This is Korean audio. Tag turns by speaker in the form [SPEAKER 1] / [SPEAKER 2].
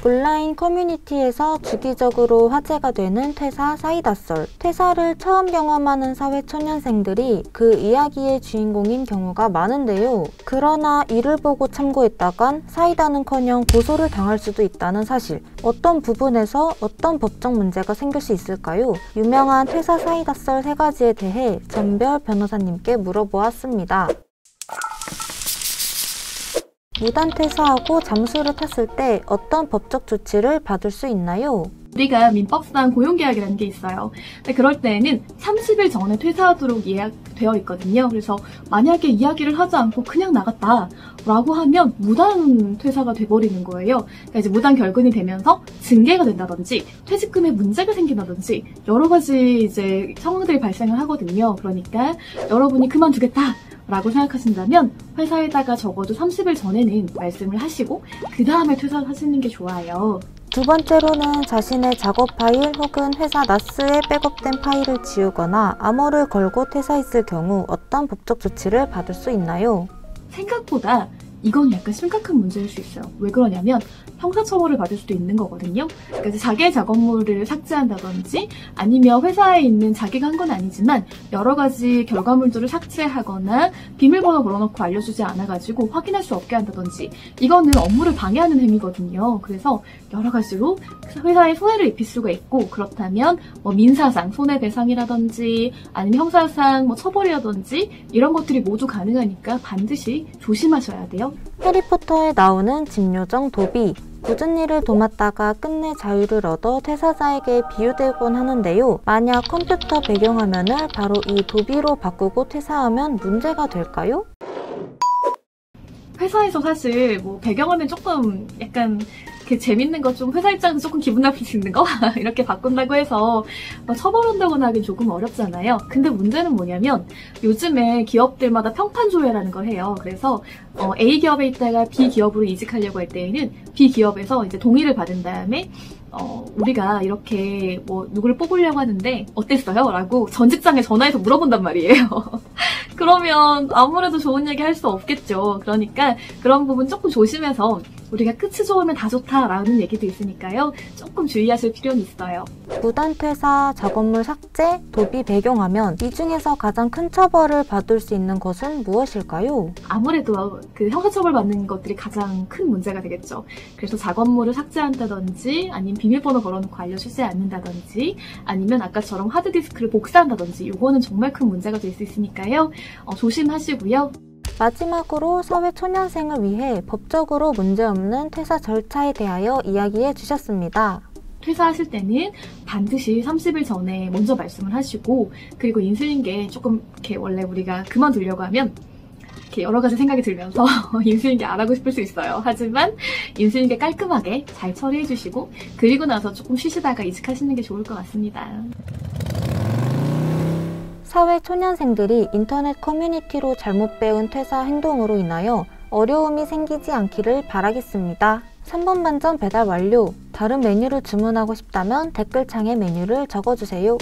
[SPEAKER 1] 온라인 커뮤니티에서 주기적으로 화제가 되는 퇴사 사이다썰. 퇴사를 처음 경험하는 사회초년생들이 그 이야기의 주인공인 경우가 많은데요. 그러나 이를 보고 참고했다간 사이다는커녕 고소를 당할 수도 있다는 사실. 어떤 부분에서 어떤 법적 문제가 생길 수 있을까요? 유명한 퇴사 사이다썰 3가지에 대해 전별 변호사님께 물어보았습니다. 무단 퇴사하고 잠수를 탔을 때 어떤 법적 조치를 받을 수 있나요?
[SPEAKER 2] 우리가 민법상 고용계약이라는 게 있어요. 근데 그럴 때에는 30일 전에 퇴사하도록 예약되어 있거든요. 그래서 만약에 이야기를 하지 않고 그냥 나갔다 라고 하면 무단 퇴사가 돼버리는 거예요. 그러니까 이제 무단 결근이 되면서 징계가 된다든지 퇴직금에 문제가 생긴다든지 여러 가지 이제 상황들이 발생을 하거든요. 그러니까 여러분이 그만두겠다 라고 생각하신다면 회사에다가 적어도 30일 전에는 말씀을 하시고 그 다음에 퇴사를 하시는 게 좋아요.
[SPEAKER 1] 두 번째로는 자신의 작업 파일 혹은 회사 나스에 백업된 파일을 지우거나 암호를 걸고 퇴사했을 경우 어떤 법적 조치를 받을 수 있나요?
[SPEAKER 2] 생각보다 이건 약간 심각한 문제일 수 있어요. 왜 그러냐면 형사처벌을 받을 수도 있는 거거든요. 그러니까 자기의 작업물을 삭제한다든지 아니면 회사에 있는 자기가 한 건 아니지만 여러 가지 결과물들을 삭제하거나 비밀번호 걸어놓고 알려주지 않아가지고 확인할 수 없게 한다든지 이거는 업무를 방해하는 행위거든요. 그래서 여러 가지로 회사에 손해를 입힐 수가 있고 그렇다면 뭐 민사상 손해배상이라든지 아니면 형사상 뭐 처벌이라든지 이런 것들이 모두 가능하니까 반드시 조심하셔야 돼요.
[SPEAKER 1] 해리포터에 나오는 짐요정 도비. 굳은 일을 도맡다가 끝내 자유를 얻어 퇴사자에게 비유되곤 하는데요. 만약 컴퓨터 배경화면을 바로 이 도비로 바꾸고 퇴사하면 문제가 될까요?
[SPEAKER 2] 회사에서 사실 뭐 배경화면 조금 약간 재밌는 거 좀 회사 입장에서 조금 기분 나쁠 수 있는 거 이렇게 바꾼다고 해서 처벌한다거나 하긴 조금 어렵잖아요. 근데 문제는 뭐냐면 요즘에 기업들마다 평판조회라는 걸 해요. 그래서 A 기업에 있다가 B 기업으로 이직하려고 할 때에는 B 기업에서 이제 동의를 받은 다음에 우리가 이렇게 뭐 누구를 뽑으려고 하는데 어땠어요? 라고 전 직장에 전화해서 물어본단 말이에요. 그러면 아무래도 좋은 얘기 할 수 없겠죠. 그러니까 그런 부분 조금 조심해서 우리가 끝이 좋으면 다 좋다라는 얘기도 있으니까요. 조금 주의하실 필요는 있어요.
[SPEAKER 1] 무단 퇴사, 작업물 삭제, 도비 배경화면 이 중에서 가장 큰 처벌을 받을 수 있는 것은 무엇일까요?
[SPEAKER 2] 아무래도 그 형사처벌 받는 것들이 가장 큰 문제가 되겠죠. 그래서 작업물을 삭제한다든지 아니면 비밀번호 걸어놓고 알려주지 않는다든지 아니면 아까처럼 하드디스크를 복사한다든지 이거는 정말 큰 문제가 될 수 있으니까요. 조심하시고요.
[SPEAKER 1] 마지막으로 사회초년생을 위해 법적으로 문제없는 퇴사 절차에 대하여 이야기해 주셨습니다.
[SPEAKER 2] 퇴사하실 때는 반드시 30일 전에 먼저 말씀을 하시고 그리고 인수인 게 조금 이렇게 원래 우리가 그만두려고 하면 이렇게 여러 가지 생각이 들면서 인수인계 안 하고 싶을 수 있어요. 하지만 인수인계 깔끔하게 잘 처리해 주시고 그리고 나서 조금 쉬시다가 이직하시는 게 좋을 것 같습니다.
[SPEAKER 1] 사회초년생들이 인터넷 커뮤니티로 잘못 배운 퇴사 행동으로 인하여 어려움이 생기지 않기를 바라겠습니다. 3분 반전 배달 완료! 다른 메뉴를 주문하고 싶다면 댓글창에 메뉴를 적어주세요.